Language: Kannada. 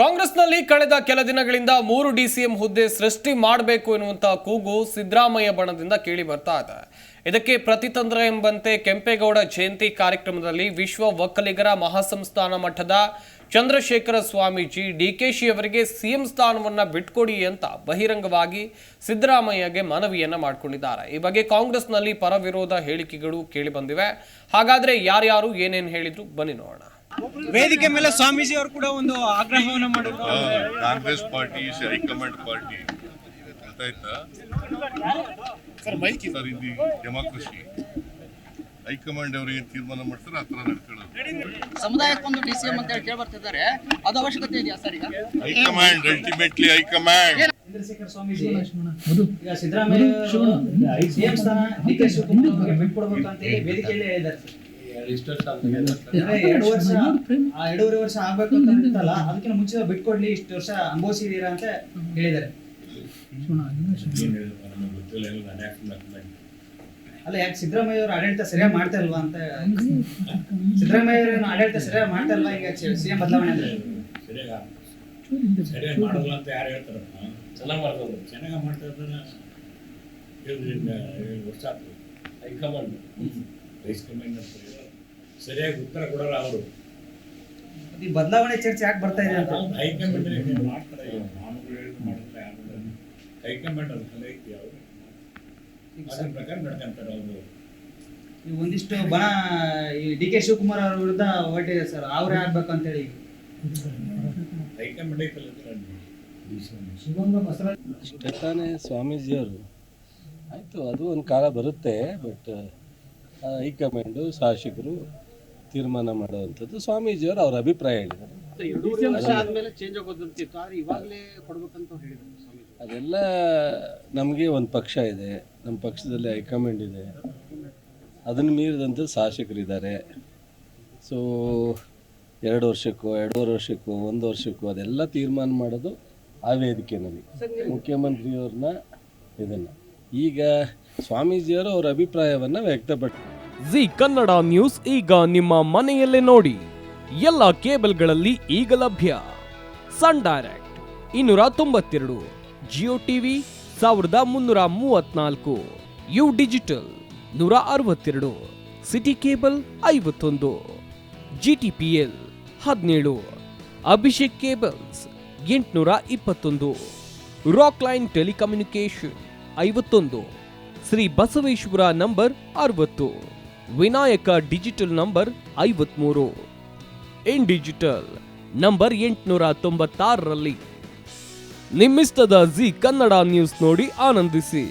ಕಾಂಗ್ರೆಸ್ನಲ್ಲಿ ಕಳೆದ ಕೆಲ ದಿನಗಳಿಂದ 3 ಡಿಸಿಎಂ ಹುದ್ದೆ ಸೃಷ್ಟಿ ಮಾಡಬೇಕು ಎನ್ನುವಂತ ಕೂಗು ಸಿದ್ದರಾಮಯ್ಯ ಬಣದಿಂದ ಕೇಳಿ ಬರ್ತಾ ಇದೆ. ಇದಕ್ಕೆ ಪ್ರತಿತಂತ್ರ ಎಂಬಂತೆ ಕೆಂಪೇಗೌಡ ಜಯಂತಿ ಕಾರ್ಯಕ್ರಮದಲ್ಲಿ ವಿಶ್ವ ಒಕ್ಕಲಿಗರ ಮಹಾಸಂಸ್ಥಾನ ಮಠದ ಚಂದ್ರಶೇಖರ ಸ್ವಾಮೀಜಿ ಡಿಕೆಶಿ ಅವರಿಗೆ ಸಿಎಂ ಸ್ಥಾನವನ್ನ ಬಿಟ್ಕೊಡಿ ಅಂತ ಬಹಿರಂಗವಾಗಿ ಸಿದ್ದರಾಮಯ್ಯಗೆ ಮನವಿಯನ್ನ ಮಾಡಿಕೊಂಡಿದ್ದಾರೆ. ಈ ಬಗ್ಗೆ ಕಾಂಗ್ರೆಸ್ನಲ್ಲಿ ಪರವಿರೋಧ ಹೇಳಿಕೆಗಳು ಕೇಳಿ ಬಂದಿವೆ. ಹಾಗಾದ್ರೆ ಯಾರ್ಯಾರು ಏನೇನು ಹೇಳಿದ್ರು ಬನ್ನಿ ನೋಡೋಣ. ವೇದಿಕೆ ಮೇಲೆ ಸ್ವಾಮೀಜಿ ಅವರು ಕೂಡ ಒಂದು ಆಗ್ರಹವನ್ನ ಮಾಡಿದ್ರು. ಕಾಂಗ್ರೆಸ್ ಪಾರ್ಟಿ ಹೈಕಮಾಂಡ್ ಪಾರ್ಟಿ ಗೊತ್ತಾಯ್ತಾ ಸರ್, ಇದು ಡೆಮಾಕ್ರಸಿ. ಹೈಕಮಾಂಡ್ ಅವರಿಗೆ ತೀರ್ಮಾನ ಮಾಡ್ತಾರೆ, ಆ ತರ ನಡ್ಕೊಳ್ಳೋದು. ಸಮುದಾಯಕ್ಕೊಂದು ಡಿಸಿಎಂ ಅಂತ ಹೇಳಿ ಕೇಳಿ ಬರ್ತಿದ್ದಾರೆ, ಅದು ಅವಶ್ಯಕತೆ ಇದೆಯಾ ಸರ್? ಈಗ high command ultimately high command. Chandrashekhar Swamiji ಈಗ ಸಿದ್ದರಾಮಯ್ಯ ಸಿಎಂ ಸ್ಥಾನ ಡಿಕೆ ಶಿವಕುಮಾರ್ ಅವರಿಗೆ ಬಿಟ್ಕೊಡ್ಬೇಕು ಅಂತ ಹೇಳಿ ವೇದಿಕೆಯಲ್ಲಿ ಹೇಳಿದ್ದಾರೆ. 2.5 ವರ್ಷ ಆಗ್ಬೇಕು ಅಂತ ಇರ್ತಲ್ಲ, ಅದಕ್ಕಿಂತ ಮುಂಚೆ ಬಿಟ್ಕೊಡ್ಲಿ, ಇಷ್ಟು ವರ್ಷ ಅನುಭವಿಸಿದೀರಾ ಅಂತ ಹೇಳಿದ್ದಾರೆ. ಅಲ್ಲ, ಯಾಕೆ ಸಿದ್ದರಾಮಯ್ಯ ಅವರು ಆಡಳಿತ ಸರಿಯಾಗಿ ಮಾಡ್ತಾ ಇಲ್ವಾ ಅಂತ, ಸಿದ್ದರಾಮಯ್ಯ ಅವರ ಆಡಳಿತ ಸರಿಯಾಗಿ ಮಾಡ್ತಾ ಇಲ್ವಾ ಈಗ ಸಿಎಂ ಬದಲಾವಣೆ ಅಂದ್ರೆ? ಸರಿಯಾಗಿ ಮಾಡೋಲ್ಲ ಅಂತ ಯಾರು ಹೇಳ್ತಾರ? ಚೆನ್ನಾಗಿ ಮಾಡ್ತಾರೆ, ಚೆನ್ನಾಗಿ ಮಾಡ್ತಾ ಇದ್ದಾರೆ. 7 ವರ್ಷ ಆಗ್ತದೆ. ಹೈಕಮಾಂಡ್ ರೈಸ್ ಕಮಾಂಡ್ ಅಂತ ಸರಿಯಾಗಿ ಉತ್ತರ ಕೊಡಲ್ಲ ಅವರು. ಈ ಬದಲಾವಣೆ ಚರ್ಚೆ ಯಾಕೆ ಬರ್ತಾ ಇದೆ ಅಂತ ಹೈಕಮಾಂಡ್ ಮಾಡ್ತಾರೆ. ನಾನುಗಳು ಹೇಳಿದ್ರು ಮಾಡಿದ್ರೆ ಯಾರು ಹೈಕಮಾಂಡ್ ಅದಕ್ಕೆಲ್ಲ ಐತಿ, ಅವರು ಅದರ ಪ್ರಕಾರ ನಡ್ಕೊಂತಾರೆ. ಅವರು ಒಂದಿಷ್ಟು ಬಣ ಈ ಡಿಕೆ ಶಿವಕುಮಾರ್ ಅವ್ರ ವಿರುದ್ಧ ಹೊರಟಿದೆ ಸರ್, ಅವರೇ ಆಗ್ಬೇಕು ಅಂತ ಹೇಳಿ ಹೈಕಮಾಂಡ್ ಐತಲ್ಲ. ಅಷ್ಟೇ ತಾನೇ ಸ್ವಾಮೀಜಿಯವರು ಆಯಿತು, ಅದು ಒಂದು ಕಾಲ ಬರುತ್ತೆ. ಬಟ್ ಹೈಕಮಾಂಡು ಶಾಸಕರು ತೀರ್ಮಾನ ಮಾಡುವಂಥದ್ದು. ಸ್ವಾಮೀಜಿಯವರು ಅವ್ರ ಅಭಿಪ್ರಾಯ ಹೇಳಿದ್ದಾರೆ. ಅದೆಲ್ಲ ನಮಗೆ ಒಂದು ಪಕ್ಷ ಇದೆ, ನಮ್ಮ ಪಕ್ಷದಲ್ಲಿ ಹೈಕಮಾಂಡ್ ಇದೆ, ಅದನ್ನು ಮೀರಿದಂಥ ಶಾಸಕರಿದ್ದಾರೆ. ಸೊ 2 ವರ್ಷಕ್ಕೋ 2.5 ವರ್ಷಕ್ಕೋ 1 ವರ್ಷಕ್ಕೋ ಅದೆಲ್ಲ ತೀರ್ಮಾನ ಮಾಡೋದು ಆ ವೇದಿಕೆಯಲ್ಲಿ ಮುಖ್ಯಮಂತ್ರಿಯವ್ರನ್ನ ಇದನ್ನು. ಈಗ ಸ್ವಾಮೀಜಿಯವರು ಅವರ ಅಭಿಪ್ರಾಯವನ್ನು ವ್ಯಕ್ತಪಡಿಸಿದ್ದಾರೆ. ಜಿ ಕನ್ನಡ ನ್ಯೂಸ್ ಈಗ ನಿಮ್ಮ ಮನೆಯಲ್ಲೇ ನೋಡಿ. ಎಲ್ಲ ಕೇಬಲ್ಗಳಲ್ಲಿ ಈಗ ಲಭ್ಯ. Sun Direct 292, Jio TV 1334, U Digital 162, City Cable 51, GTPL 17, Abhishek cables 821, Rockline telecommunication 51, Shri Basaveshwara number 60, Vinayaka digital number 53, in digital number 896ರಲ್ಲಿ. ನಿಮ್ಮಿಸ್ತದ ಜಿ ಕನ್ನಡ ನ್ಯೂಸ್ ನೋಡಿ ಆನಂದಿಸಿ.